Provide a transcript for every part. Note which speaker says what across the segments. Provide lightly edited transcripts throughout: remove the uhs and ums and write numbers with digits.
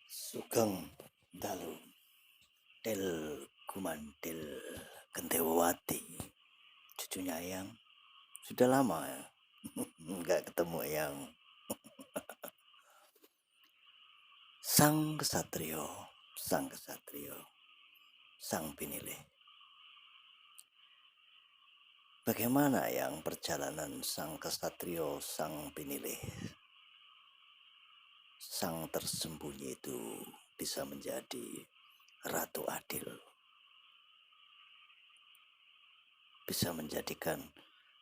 Speaker 1: Sugeng Dalu Del Gumantil Gentewati, cucunya yang sudah lama ya nggak ketemu yang sang kesatrio, sang pinilih. Bagaimana yang perjalanan sang kesatrio, sang pinilih, sang tersembunyi itu bisa menjadi ratu adil, bisa menjadikan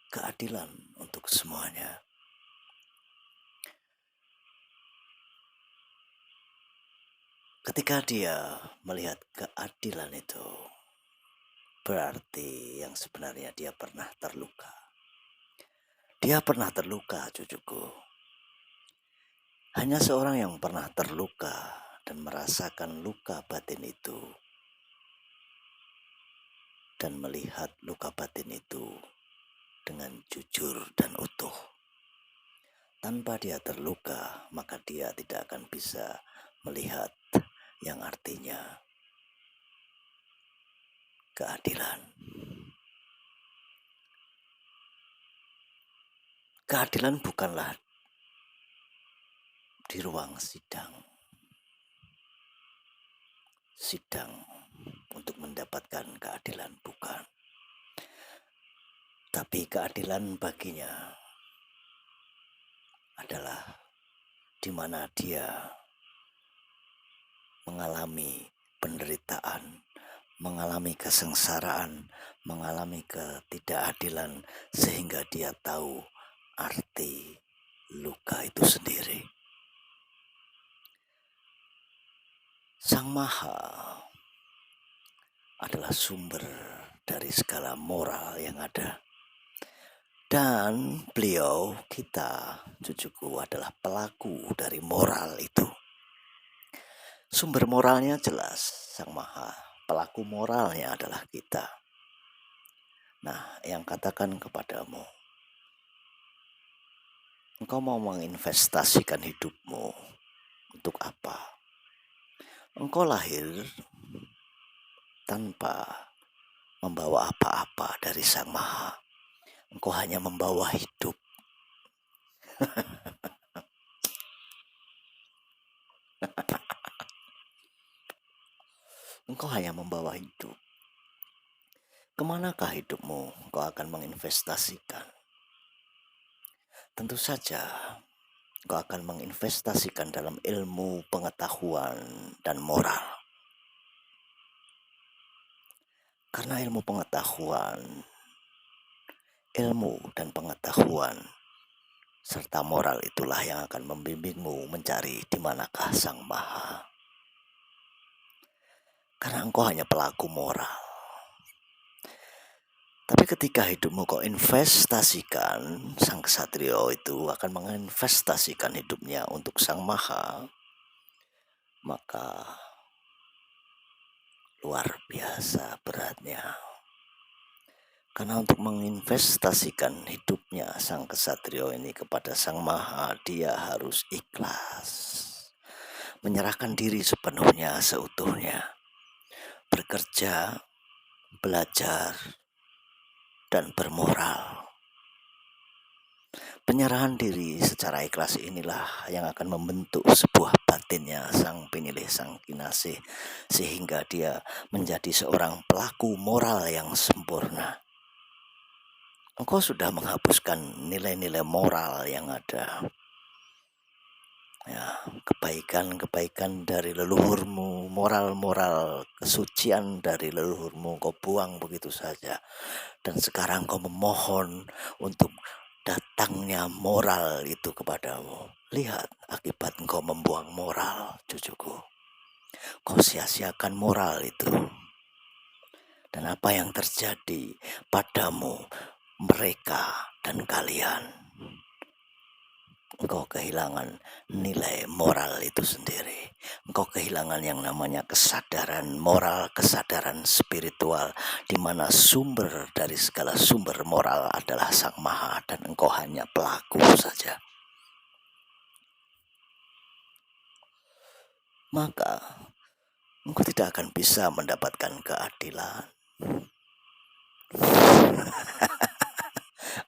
Speaker 1: keadilan untuk semuanya. Ketika dia melihat keadilan itu, berarti yang sebenarnya dia pernah terluka. Dia pernah terluka, cucuku. Hanya seorang yang pernah terluka dan merasakan luka batin itu, dan melihat luka batin itu dengan jujur dan utuh. Tanpa dia terluka, maka dia tidak akan bisa melihat yang artinya keadilan. Keadilan bukanlah di ruang sidang untuk mendapatkan keadilan, bukan. Tapi keadilan baginya adalah di mana dia mengalami penderitaan, mengalami kesengsaraan, mengalami ketidakadilan, sehingga dia tahu arti luka itu sendiri. Sang Maha adalah sumber dari segala moral yang ada. Dan beliau, kita, cucuku, adalah pelaku dari moral itu. Sumber moralnya jelas, Sang Maha. Pelaku moralnya adalah kita. Nah, yang katakan kepadamu, engkau mau menginvestasikan hidupmu untuk apa? Engkau lahir tanpa membawa apa-apa dari Sang Maha. Engkau hanya membawa hidup. Engkau hanya membawa hidup. Kemanakah hidupmu engkau akan menginvestasikan? Tentu saja engkau akan menginvestasikan dalam ilmu, pengetahuan, dan moral. Karena ilmu dan pengetahuan serta moral itulah yang akan membimbingmu mencari di manakah Sang Maha. Karena engkau hanya pelaku moral. Tapi ketika hidupmu kau investasikan, sang kesatrio itu akan menginvestasikan hidupnya untuk Sang Maha, maka luar biasa beratnya. Karena untuk menginvestasikan hidupnya sang kesatrio ini kepada Sang Maha, dia harus ikhlas, menyerahkan diri sepenuhnya, seutuhnya, bekerja, belajar, dan bermoral. Penyerahan diri secara ikhlas inilah yang akan membentuk sebuah batinnya sang pinilih, sang kinasih, sehingga dia menjadi seorang pelaku moral yang sempurna. Engkau sudah menghapuskan nilai-nilai moral yang ada. Ya, kebaikan-kebaikan dari leluhurmu, moral-moral kesucian dari leluhurmu kau buang begitu saja. Dan sekarang kau memohon untuk datangnya moral itu kepadamu. Lihat akibat engkau membuang moral, cucuku. Kau sia-siakan moral itu. Dan apa yang terjadi padamu, mereka dan kalian? Engkau kehilangan nilai moral itu sendiri. Engkau kehilangan yang namanya kesadaran moral, kesadaran spiritual, di mana sumber dari segala sumber moral adalah Sang Maha, dan engkau hanya pelaku saja. maka engkau tidak akan bisa mendapatkan keadilan.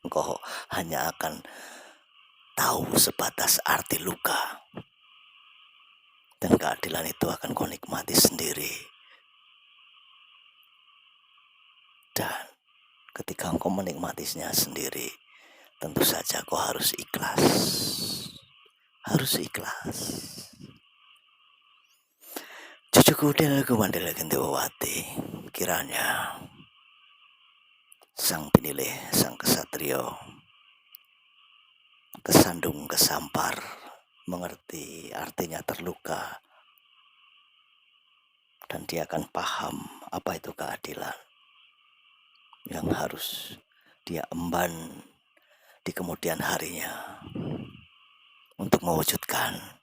Speaker 1: Engkau hanya akan tahu sebatas arti luka, dan keadilan itu akan kau nikmati sendiri. Dan ketika engkau menikmatinya sendiri, tentu saja kau harus ikhlas. Harus ikhlas. Cucuku dan mandala gendewati, kiranya sang pinilih, sang kesatrio, kesandung, kesampar, mengerti artinya terluka, dan dia akan paham apa itu keadilan yang harus dia emban di kemudian harinya untuk mewujudkan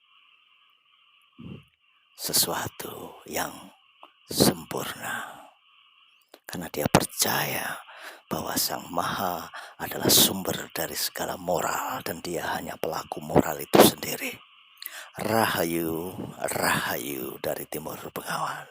Speaker 1: sesuatu yang sempurna, karena dia percaya bahwa Sang Maha adalah sumber dari segala moral dan dia hanya pelaku moral itu sendiri. Rahayu, rahayu dari Timur Bengawan.